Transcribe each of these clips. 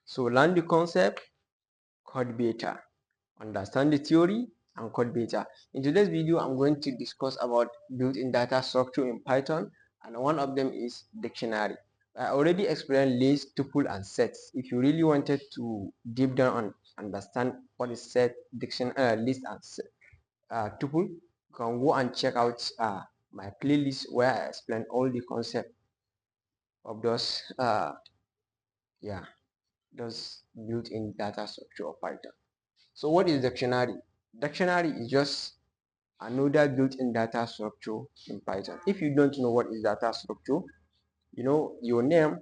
So learn the concept, code better. Understand the theory and code better. In today's video, I'm going to discuss about built-in data structure in Python, and one of them is dictionary. I already explained list, tuple, and sets. If you really wanted to deep down on understand what is set, list, and tuple, you can go and check out my playlist where I explain all the concept of yeah those built-in data structure of Python. So what is dictionary? Dictionary is just another built-in data structure in Python. If you don't know what is data structure, you know your name,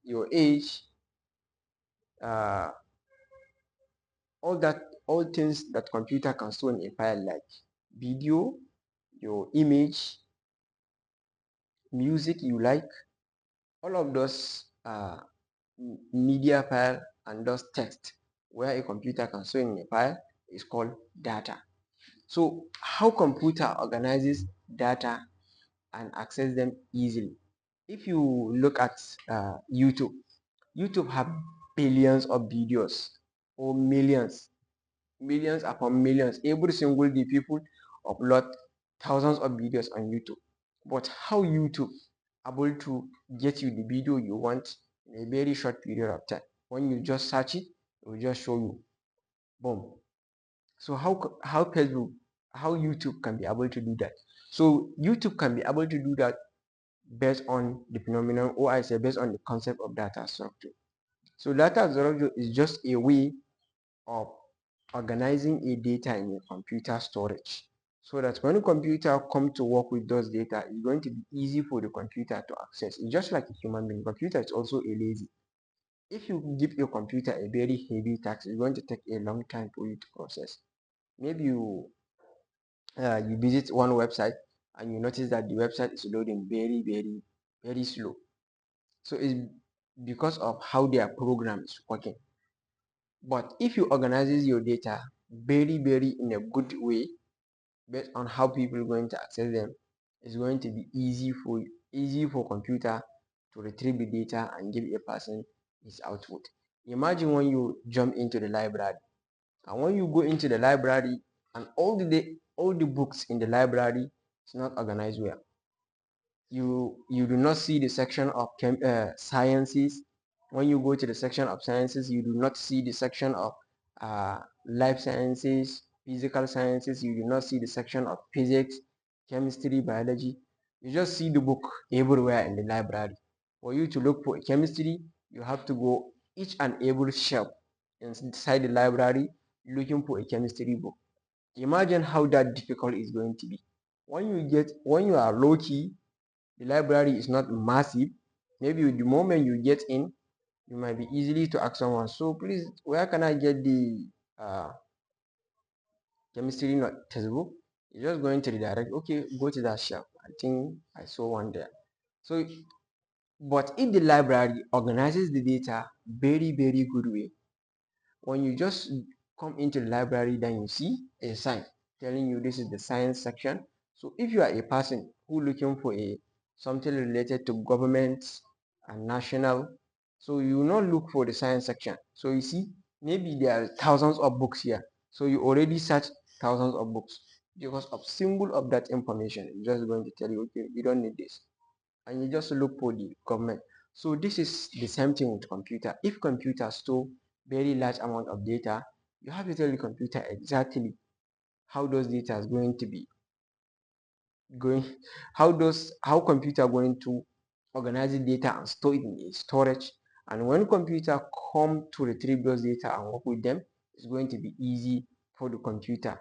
your age, uh, all things that computer can store in a file, like video, your image, music you like, all of those media file and those text where a computer can store in a file is called data. So how computer organizes data and access them easily? If you look at YouTube have billions of videos, or millions upon millions. Every single day people upload thousands of videos on YouTube. But how YouTube able to get you the video you want in a very short period of time? When you just search it, it will just show you. Boom. So how Facebook, how YouTube can be able to do that? So YouTube can be able to do that based on the phenomenon, or I say based on the concept of data structure. So data structure is just a way of organizing a data in a computer storage, so that when a computer come to work with those data, it's going to be easy for the computer to access. It's just like a human being. Computer is also a lazy. If you give your computer a very heavy task, it's going to take a long time for you to process. Maybe you visit one website and you notice that the website is loading very slow. So it's because of how their program is working. But if you organizes your data very in a good way, based on how people are going to access them, it's going to be easy for computer to retrieve the data and give a person his output. Imagine when you jump into the library, and when you go into the library and all the books in the library is not organized well. You do not see the section of sciences. When you go to the section of sciences, you do not see the section of life sciences, physical sciences. You do not see the section of physics, chemistry, biology. You just see the book everywhere in the library. For you to look for chemistry, you have to go each and every shelf inside the library looking for a chemistry book. Imagine how that difficult is going to be. When you are low key, the library is not massive. Maybe the moment you get in, you might be easily to ask someone, so please, where can I get the uh, chemistry not textbook? You're just going to the direct, okay, go to that shelf. I think I saw one there. So, but if the library organizes the data very good way, when you just come into the library, then you see a sign telling you this is the science section. So if you are a person who looking for a something related to government and national, so you will not look for the science section. So you see, maybe there are thousands of books here, so you already search thousands of books. Because of symbol of that information, it's just going to tell you, okay, you don't need this, and you just look for the government. So this is the same thing with computer. If computer store very large amount of data, you have to tell the computer exactly how those data is going to be going, how computer going to organize the data and store it in a storage. And when computer come to retrieve those data and work with them, it's going to be easy for the computer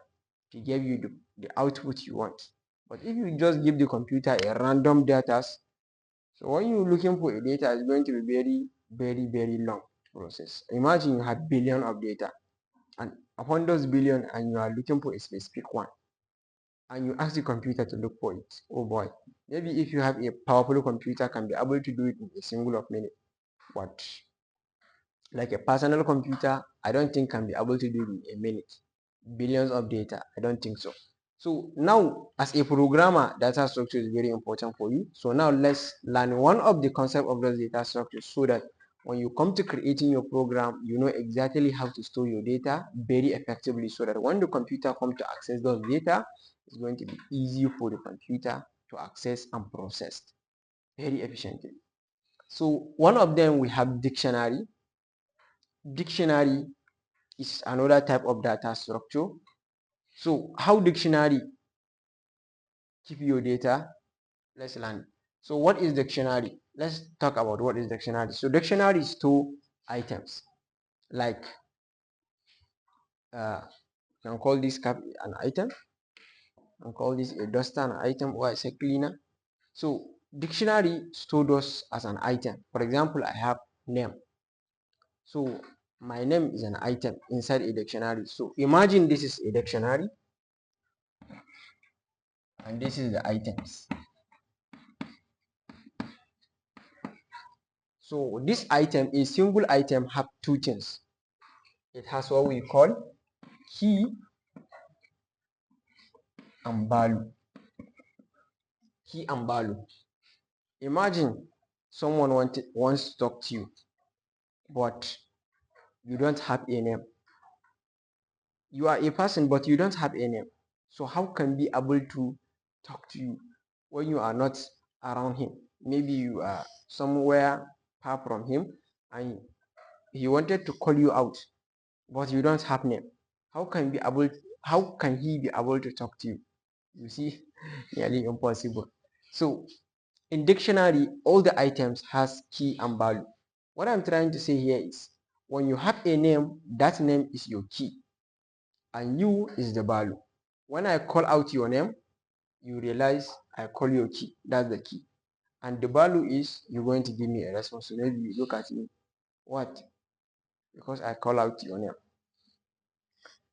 to give you the output you want. But if you just give the computer a random data, so when you're looking for a data, it's going to be very long process. Imagine you have billion of data, and upon those billion, and you are looking for a specific one, and you ask the computer to look for it. Oh boy, maybe if you have a powerful computer, can be able to do it in a single of minute. But like a personal computer, I don't think can be able to do it in a minute. Billions of data, I don't think so. So now, as a programmer, data structure is very important for you. So now let's learn one of the concept of those data structures, so that when you come to creating your program, you know exactly how to store your data very effectively, so that when the computer comes to access those data, it's going to be easy for the computer to access and process very efficiently. So one of them, we have dictionary. Dictionary is another type of data structure. So how dictionary keep your data? Let's learn. So what is dictionary? Let's talk about what is dictionary. So dictionary store items like you can call this cap an item, and call this a duster an item, or a cleaner. So dictionary store those as an item. For example, I have name. So my name is an item inside a dictionary. So imagine this is a dictionary and this is the items. So this item, a single item, have two things. It has what we call key and value. Key and value. Imagine someone wants to talk to you, but you don't have a name. You are a person, but you don't have a name. So how can be able to talk to you when you are not around him? Maybe you are somewhere far from him and he wanted to call you out, but you don't have name. How can be able how can he be able to talk to you? You see, nearly impossible. So in dictionary, all the items has key and value. What I'm trying to say here is, when you have a name, that name is your key and you is the value. When I call out your name, you realize I call your key. That's the key. And the value is you're going to give me a response. So maybe you look at me. What? Because I call out your name.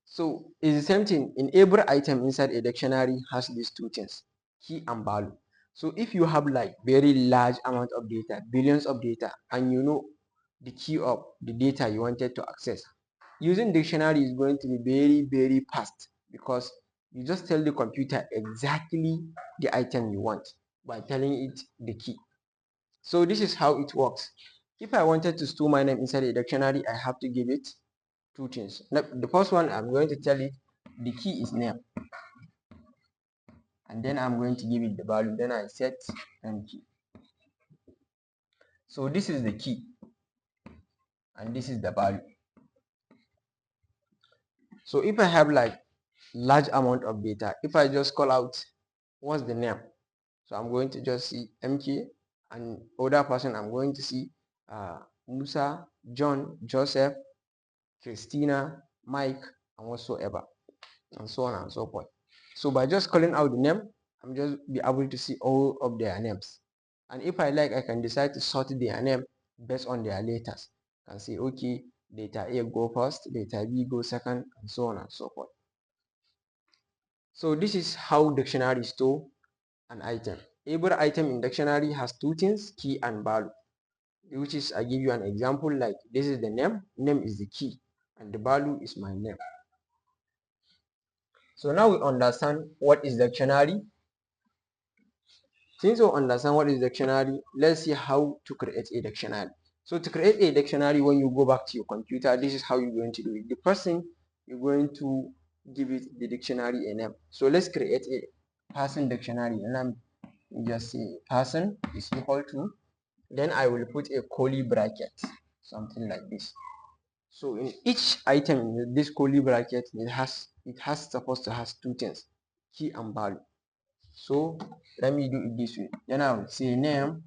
So it's the same thing. In every item inside a dictionary has these two things, key and value. So if you have like very large amount of data, billions of data, and you know the key of the data you wanted to access, using dictionary is going to be very fast, because you just tell the computer exactly the item you want by telling it the key. So this is how it works. If I wanted to store my name inside a dictionary, I have to give it two things. Now, the first one, I'm going to tell it the key is name, and then I'm going to give it the value. Then I set key. So this is the key and this is the value. So if I have like large amount of data, if I just call out what's the name, so I'm going to just see MK, and other person I'm going to see Musa, John, Joseph, Christina, Mike, and whatsoever, and so on and so forth. So by just calling out the name, I'm just be able to see all of their names. And if I like, I can decide to sort their name based on their letters. I can say, okay, data A go first, data B go second, and so on and so forth. So this is how dictionary store an item. Every item in dictionary has two things, key and value. Which is, I give you an example, like this is the name is the key, and the value is my name. So now we understand what is dictionary. Since we understand what is dictionary, let's see how to create a dictionary. So to create a dictionary, when you go back to your computer, this is how you're going to do it. The first thing, you're going to give it the dictionary a name. So let's create a person dictionary, and I'm just say person is equal to, then I will put a curly bracket, something like this. So in each item in this curly bracket, it has supposed to has two things, key and value. So let me do it this way. Then I will say name,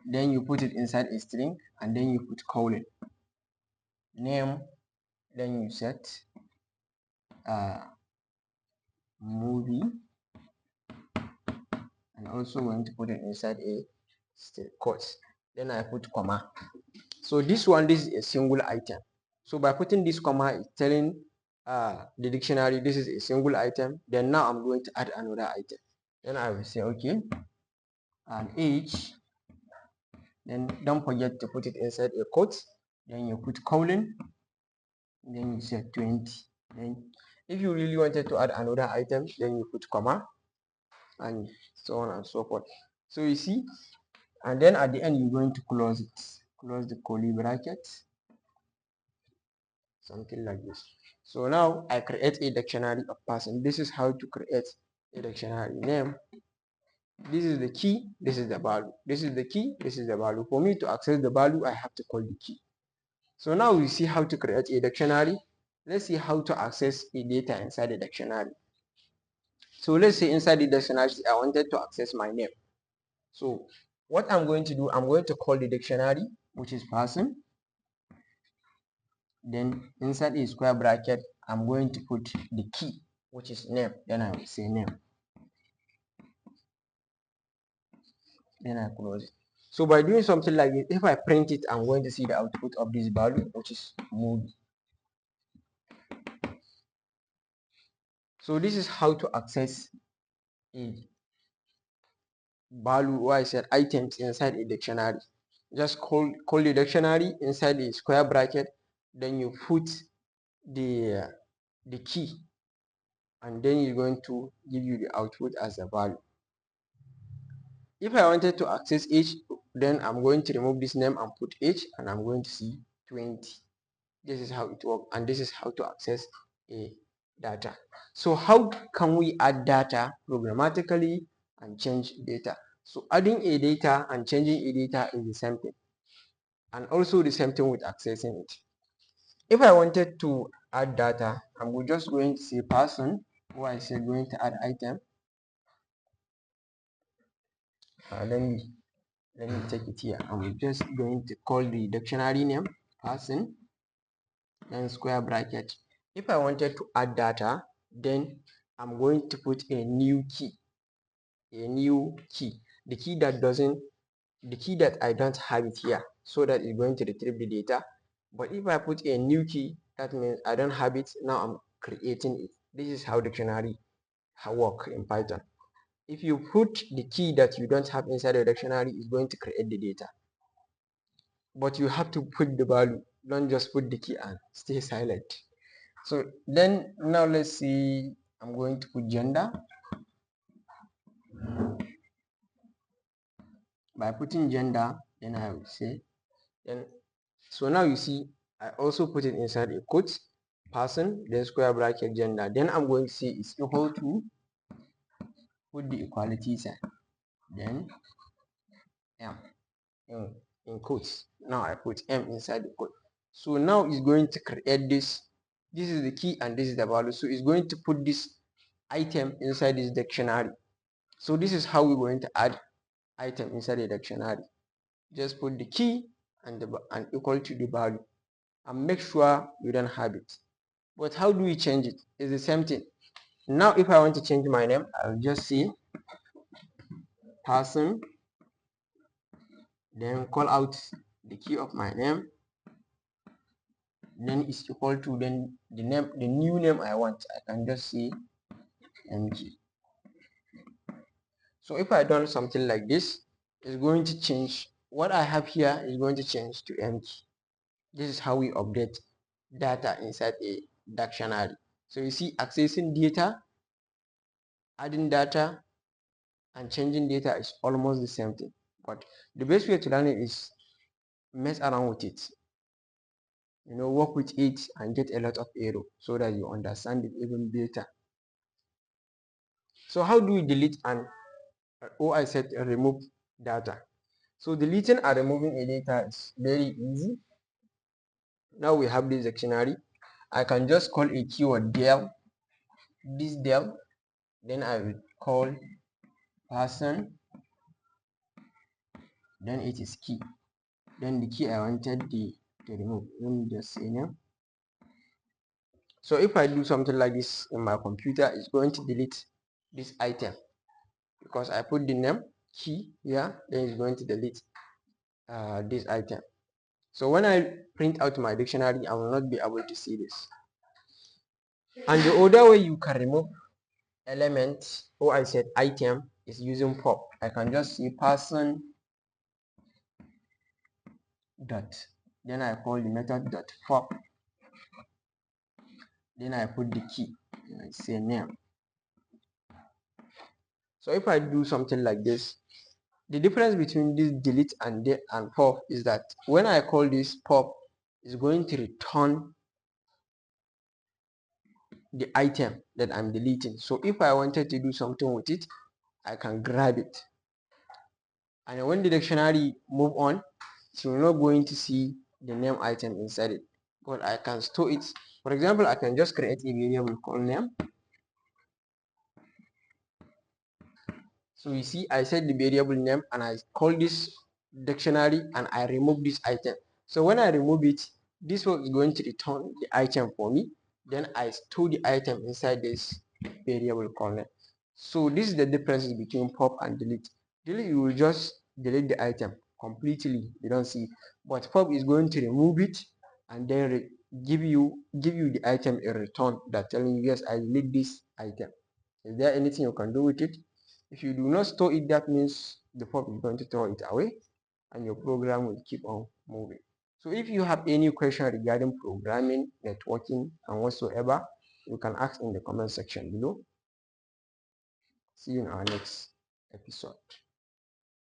then you put it inside a string, and then you put colon. Name, then you set movie, and also going to put it inside a quotes. Then I put comma. So this is a single item. So by putting this comma, it's telling the dictionary this is a single item. Then now I'm going to add another item. Then I will say okay, and age. Then don't forget to put it inside a quote. Then you put colon. Then you say 20. Then if you really wanted to add another item, then you put comma, and so on and so forth. So you see, and then at the end you're going to close it, close the curly bracket, something like this. So now I create a dictionary of person. This is how to create a dictionary. Name, this is the key, this is the value, this is the key, this is the value. For me to access the value, I have to call the key. So now we see how to create a dictionary. Let's see how to access a data inside the dictionary. So let's say inside the dictionary I wanted to access my name. So what I'm going to do, I'm going to call the dictionary, which is person. Then inside a square bracket, I'm going to put the key, which is name. Then I will say name. Then I close it. So by doing something like this, if I print it, I'm going to see the output of this value, which is Muubii. So this is how to access a value, or I said items inside a dictionary. Just call the dictionary inside a square bracket, then you put the key, and then you're going to give you the output as a value. If I wanted to access each, then I'm going to remove this name and put each, and I'm going to see 20. This is how it works, and this is how to access a data. So how can we add data programmatically and change data? So adding a data and changing a data is the same thing, and also the same thing with accessing it. If I wanted to add data, I'm just going to say person, or I said going to add item. Let me take it here. I'm just going to call the dictionary name person, then square bracket. If I wanted to add data, then I'm going to put a new key, the key that I don't have it here, so that it's going to retrieve the data. But if I put a new key, that means I don't have it. Now I'm creating it. This is how dictionary work in Python. If you put the key that you don't have inside the dictionary, it's going to create the data. But you have to put the value. Don't just put the key and stay silent. So then now let's see, I'm going to put gender. By putting gender, then I will say, then so now you see I also put it inside a quote, person, then square bracket gender. Then I'm going to say it's equal to, put the equality sign, then m in quotes. Now I put m inside the quote. So now it's going to create this. This is the key and this is the value. So it's going to put this item inside this dictionary. So this is how we're going to add item inside the dictionary. Just put the key and equal to the value, and make sure you don't have it. But how do we change it? It's the same thing. Now if I want to change my name, I'll just say person, then call out the key of my name, then it's equal to, then the new name I want, I can just say MG. So if I done something like this, it's going to change. What I have here is going to change to MG. This is how we update data inside a dictionary. So you see, accessing data, adding data, and changing data is almost the same thing. But the best way to learn it is mess around with it. Work with it and get a lot of error so that you understand it even better. So how do we delete I said remove data? So deleting and removing a data is very easy. Now we have this dictionary. I can just call a keyword del, this del, then I will call person, then it is key, then the key I wanted to remove. Let me just say name. So if I do something like this in my computer, it's going to delete this item because I put the name key here, then it's going to delete this item. So when I print out my dictionary, I will not be able to see this. And the other way you can remove elements, or I said item, is using pop. I can just see person dot, then I call the method dot pop, then I put the key and I say name. So if I do something like this, The difference between this delete and pop is that when I call this pop, it's going to return the item that I'm deleting. So if I wanted to do something with it, I can grab it. And when the dictionary move on, you're not going to see the name item inside it, but I can store it. For example, I can just create a variable called name. So you see, I set the variable name and I call this dictionary and I remove this item. So when I remove it, this one is going to return the item for me. Then I store the item inside this variable called name. So this is the difference between pop and delete. Delete, you will just delete the item completely, you don't see. But pop is going to remove it and then give you the item in return, that telling you, yes, I delete this item. Is there anything you can do with it? If you do not store it, that means the pop is going to throw it away and your program will keep on moving. So if you have any question regarding programming, networking, and whatsoever, you can ask in the comment section below. See you in our next episode.